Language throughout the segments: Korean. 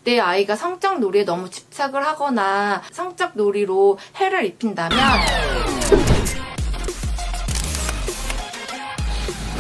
내 아이가 성적 놀이에 너무 집착을 하거나 성적 놀이로 해를 입힌다면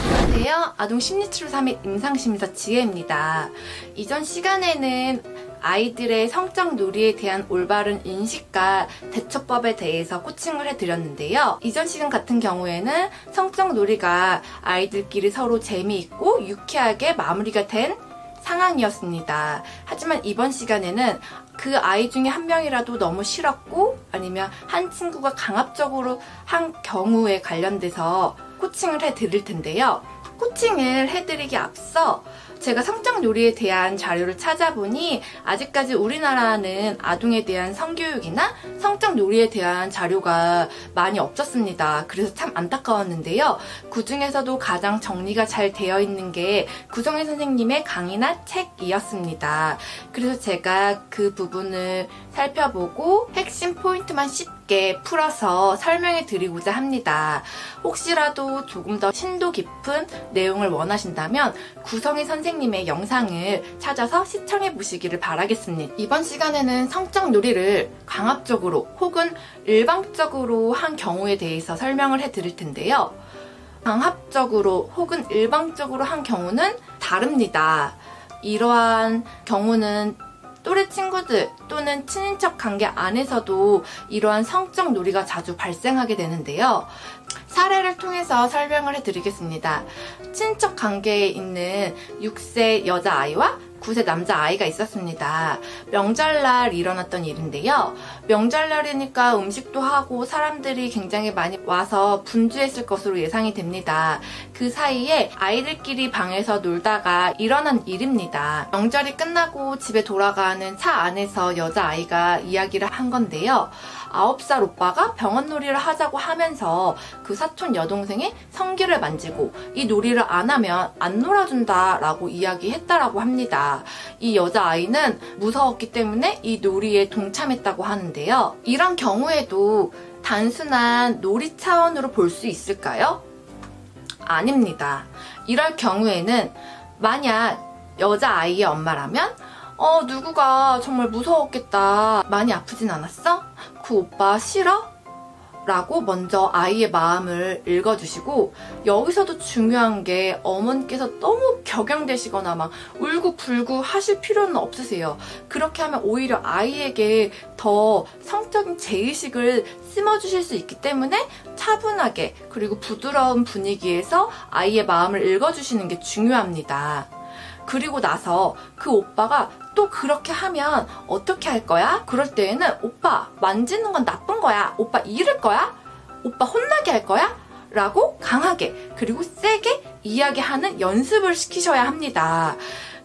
안녕하세요. 아동심리치료사 및 임상심리사 지혜입니다. 이전 시간에는 아이들의 성적 놀이에 대한 올바른 인식과 대처법에 대해서 코칭을 해드렸는데요. 이전 시간 같은 경우에는 성적 놀이가 아이들끼리 서로 재미있고 유쾌하게 마무리가 된 상황이었습니다. 하지만 이번 시간에는 그 아이 중에 한 명이라도 너무 싫었고 아니면 한 친구가 강압적으로 한 경우에 관련돼서 코칭을 해드릴 텐데요. 코칭을 해드리기 앞서 제가 성적 놀이에 대한 자료를 찾아보니 아직까지 우리나라는 아동에 대한 성교육이나 성적 놀이에 대한 자료가 많이 없었습니다. 그래서 참 안타까웠는데요. 그 중에서도 가장 정리가 잘 되어 있는 게 구성애 선생님의 강의나 책이었습니다. 그래서 제가 그 부분을 살펴보고 핵심 포인트만 쉽게 풀어서 설명해 드리고자 합니다. 혹시라도 조금 더 심도 깊은 내용을 원하신다면 구성애 선생님의 영상을 찾아서 시청해 보시기를 바라겠습니다. 이번 시간에는 성적 놀이를 강압적으로 혹은 일방적으로 한 경우에 대해서 설명을 해 드릴 텐데요. 강압적으로 혹은 일방적으로 한 경우는 다릅니다. 이러한 경우는 또래 친구들 또는 친인척 관계 안에서도 이러한 성적 놀이가 자주 발생하게 되는데요. 사례를 통해서 설명을 해드리겠습니다. 친척 관계에 있는 6세 여자아이와 9세 남자아이가 있었습니다. 명절날 일어났던 일인데요. 명절날이니까 음식도 하고 사람들이 굉장히 많이 와서 분주했을 것으로 예상이 됩니다. 그 사이에 아이들끼리 방에서 놀다가 일어난 일입니다. 명절이 끝나고 집에 돌아가는 차 안에서 여자아이가 이야기를 한 건데요. 9살 오빠가 병원놀이를 하자고 하면서 그 사촌 여동생이 성기를 만지고 이 놀이를 안 하면 안 놀아준다 라고 이야기했다라고 합니다. 이 여자아이는 무서웠기 때문에 이 놀이에 동참했다고 하는데요. 이런 경우에도 단순한 놀이 차원으로 볼 수 있을까요? 아닙니다. 이럴 경우에는 만약 여자아이의 엄마라면 누구가 정말 무서웠겠다. 많이 아프진 않았어? 그 오빠 싫어? 라고 먼저 아이의 마음을 읽어주시고, 여기서도 중요한 게 어머니께서 너무 격양되시거나 막 울고불고 하실 필요는 없으세요. 그렇게 하면 오히려 아이에게 더 성적인 죄의식을 심어주실 수 있기 때문에 차분하게 그리고 부드러운 분위기에서 아이의 마음을 읽어주시는 게 중요합니다. 그리고 나서 그 오빠가 또 그렇게 하면 어떻게 할 거야? 그럴 때에는 오빠 만지는 건 나쁜 거야. 오빠 이럴 거야? 오빠 혼나게 할 거야? 라고 강하게 그리고 세게 이야기하는 연습을 시키셔야 합니다.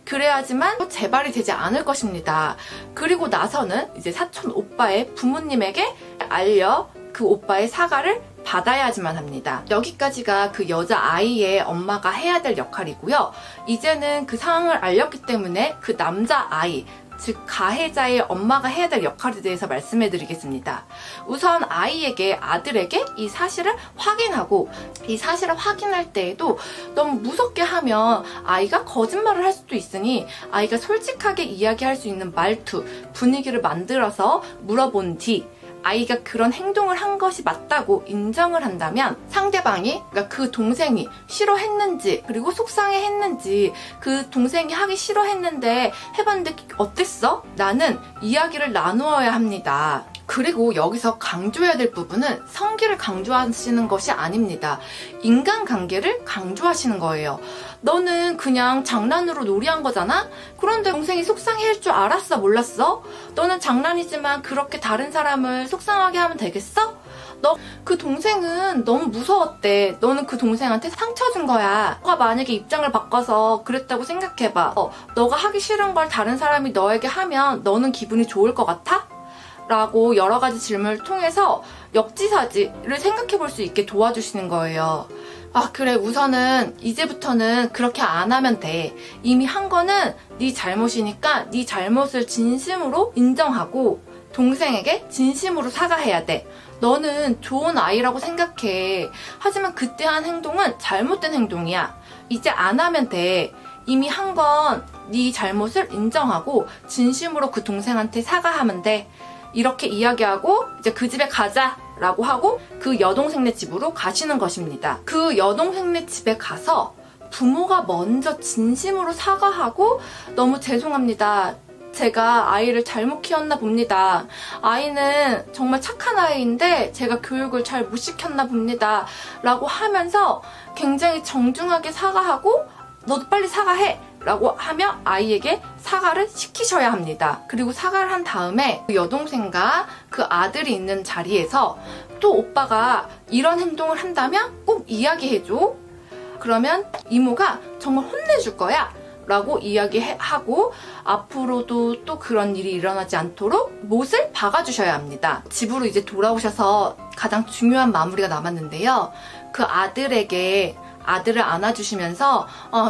그래야지만 재발이 되지 않을 것입니다. 그리고 나서는 이제 사촌 오빠의 부모님에게 알려 그 오빠의 사과를 받아야지만 합니다. 여기까지가 그 여자아이의 엄마가 해야 될 역할이고요. 이제는 그 상황을 알렸기 때문에 그 남자아이, 즉 가해자의 엄마가 해야 될 역할에 대해서 말씀해 드리겠습니다. 우선 아들에게 이 사실을 확인하고, 이 사실을 확인할 때에도 너무 무섭게 하면 아이가 거짓말을 할 수도 있으니 아이가 솔직하게 이야기할 수 있는 말투, 분위기를 만들어서 물어본 뒤 아이가 그런 행동을 한 것이 맞다고 인정을 한다면 상대방이, 그러니까 그 동생이 싫어했는지 그리고 속상해했는지, 그 동생이 하기 싫어했는데 해봤는데 어땠어? 라는 이야기를 나누어야 합니다. 그리고 여기서 강조해야 될 부분은 성기를 강조하시는 것이 아닙니다. 인간관계를 강조하시는 거예요. 너는 그냥 장난으로 놀이한 거잖아? 그런데 동생이 속상해할 줄 알았어? 몰랐어? 너는 장난이지만 그렇게 다른 사람을 속상하게 하면 되겠어? 너 그 동생은 너무 무서웠대. 너는 그 동생한테 상처 준 거야. 너가 만약에 입장을 바꿔서 그랬다고 생각해봐. 너가 하기 싫은 걸 다른 사람이 너에게 하면 너는 기분이 좋을 것 같아? 라고 여러 가지 질문을 통해서 역지사지를 생각해 볼 수 있게 도와주시는 거예요. 그래, 우선은 이제부터는 그렇게 안 하면 돼. 이미 한 거는 네 잘못이니까 네 잘못을 진심으로 인정하고 동생에게 진심으로 사과해야 돼. 너는 좋은 아이라고 생각해. 하지만 그때 한 행동은 잘못된 행동이야. 이제 안 하면 돼. 이미 한 건 네 잘못을 인정하고 진심으로 그 동생한테 사과하면 돼. 이렇게 이야기하고 이제 그 집에 가자 라고 하고 그 여동생네 집으로 가시는 것입니다. 그 여동생네 집에 가서 부모가 먼저 진심으로 사과하고 너무 죄송합니다. 제가 아이를 잘못 키웠나 봅니다. 아이는 정말 착한 아이인데 제가 교육을 잘 못 시켰나 봅니다. 라고 하면서 굉장히 정중하게 사과하고 너도 빨리 사과해! 라고 하며 아이에게 사과를 시키셔야 합니다. 그리고 사과를 한 다음에 그 여동생과 그 아들이 있는 자리에서 또 오빠가 이런 행동을 한다면 꼭 이야기해줘. 그러면 이모가 정말 혼내줄 거야. 라고 이야기하고 앞으로도 또 그런 일이 일어나지 않도록 못을 박아주셔야 합니다. 집으로 이제 돌아오셔서 가장 중요한 마무리가 남았는데요. 그 아들에게 아들을 안아주시면서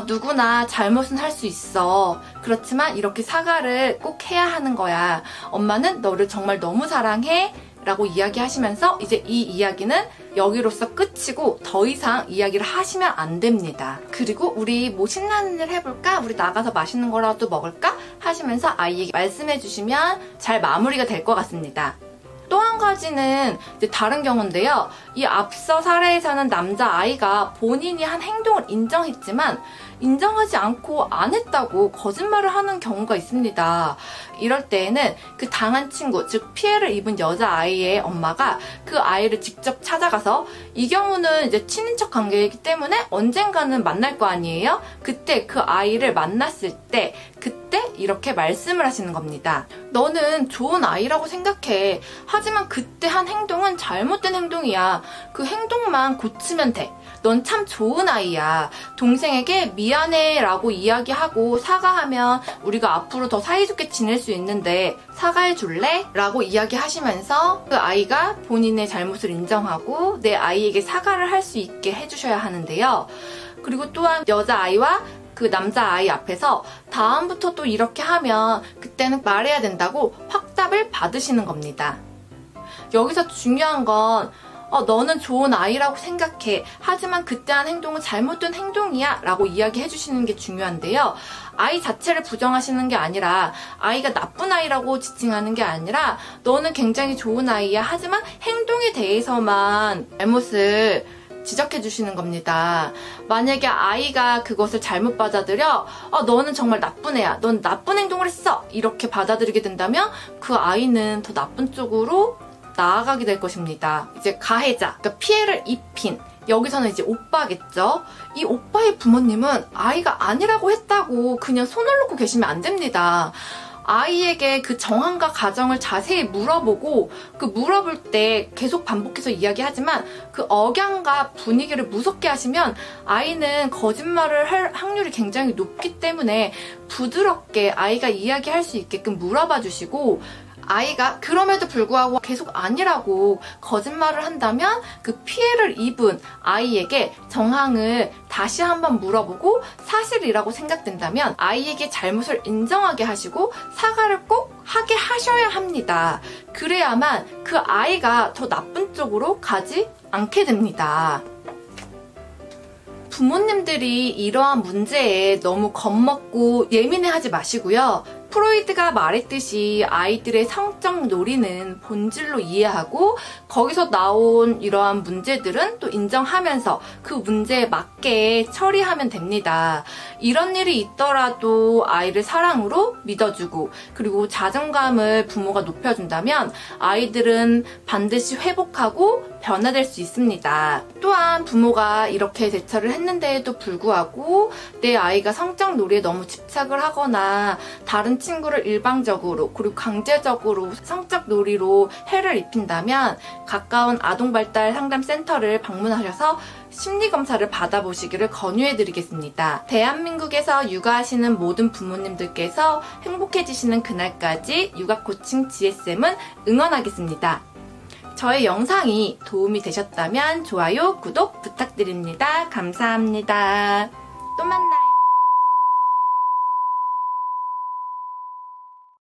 누구나 잘못은 할 수 있어. 그렇지만 이렇게 사과를 꼭 해야 하는 거야. 엄마는 너를 정말 너무 사랑해. 라고 이야기하시면서 이제 이 이야기는 여기로서 끝이고 더 이상 이야기를 하시면 안 됩니다. 그리고 우리 뭐 신나는 일 해볼까? 우리 나가서 맛있는 거라도 먹을까? 하시면서 아이에게 말씀해 주시면 잘 마무리가 될 것 같습니다. 또 한 가지는 이제 다른 경우인데요. 이 앞서 사례에서는 남자아이가 본인이 한 행동을 인정했지만 인정하지 않고 안 했다고 거짓말을 하는 경우가 있습니다. 이럴 때에는 그 당한 친구, 즉 피해를 입은 여자아이의 엄마가 그 아이를 직접 찾아가서 이 경우는 이제 친인척 관계이기 때문에 언젠가는 만날 거 아니에요? 그때 그 아이를 만났을 때 그때 이렇게 말씀을 하시는 겁니다. 너는 좋은 아이라고 생각해. 하지만 그때 한 행동은 잘못된 행동이야. 그 행동만 고치면 돼. 넌 참 좋은 아이야. 동생에게 미안해 라고 이야기하고 사과하면 우리가 앞으로 더 사이좋게 지낼 수 있는데 사과해 줄래? 라고 이야기하시면서 그 아이가 본인의 잘못을 인정하고 내 아이에게 사과를 할 수 있게 해주셔야 하는데요. 그리고 또한 여자아이와 그 남자아이 앞에서 다음부터 또 이렇게 하면 그때는 말해야 된다고 확답을 받으시는 겁니다. 여기서 중요한 건 너는 좋은 아이라고 생각해. 하지만 그때 한 행동은 잘못된 행동이야 라고 이야기해 주시는 게 중요한데요. 아이 자체를 부정하시는 게 아니라 아이가 나쁜 아이라고 지칭하는 게 아니라 너는 굉장히 좋은 아이야. 하지만 행동에 대해서만 잘못을 지적해 주시는 겁니다. 만약에 아이가 그것을 잘못 받아들여 너는 정말 나쁜 애야. 넌 나쁜 행동을 했어. 이렇게 받아들이게 된다면 그 아이는 더 나쁜 쪽으로 나아가게 될 것입니다. 이제 가해자, 그러니까 피해를 입힌 여기서는 이제 오빠겠죠. 이 오빠의 부모님은 아이가 아니라고 했다고 그냥 손을 놓고 계시면 안 됩니다. 아이에게 그 정황과 가정을 자세히 물어보고 그 물어볼 때 계속 반복해서 이야기하지만 그 억양과 분위기를 무섭게 하시면 아이는 거짓말을 할 확률이 굉장히 높기 때문에 부드럽게 아이가 이야기할 수 있게끔 물어봐 주시고 아이가 그럼에도 불구하고 계속 아니라고 거짓말을 한다면 그 피해를 입은 아이에게 정황을 다시 한번 물어보고 사실이라고 생각된다면 아이에게 잘못을 인정하게 하시고 사과를 꼭 하게 하셔야 합니다. 그래야만 그 아이가 더 나쁜 쪽으로 가지 않게 됩니다. 부모님들이 이러한 문제에 너무 겁먹고 예민해하지 마시고요. 프로이드가 말했듯이 아이들의 성적 놀이는 본질로 이해하고 거기서 나온 이러한 문제들은 또 인정하면서 그 문제에 맞게 처리하면 됩니다. 이런 일이 있더라도 아이를 사랑으로 믿어주고 그리고 자존감을 부모가 높여준다면 아이들은 반드시 회복하고 변화될 수 있습니다. 또한 부모가 이렇게 대처를 했는데도 불구하고 내 아이가 성적 놀이에 너무 집착을 하거나 다른 친구를 일방적으로 그리고 강제적으로 성적 놀이로 해를 입힌다면 가까운 아동발달 상담센터를 방문하셔서 심리검사를 받아보시기를 권유해드리겠습니다. 대한민국에서 육아하시는 모든 부모님들께서 행복해지시는 그날까지 육아코칭 GSM은 응원하겠습니다. 저의 영상이 도움이 되셨다면 좋아요, 구독 부탁드립니다. 감사합니다. 또 만나요.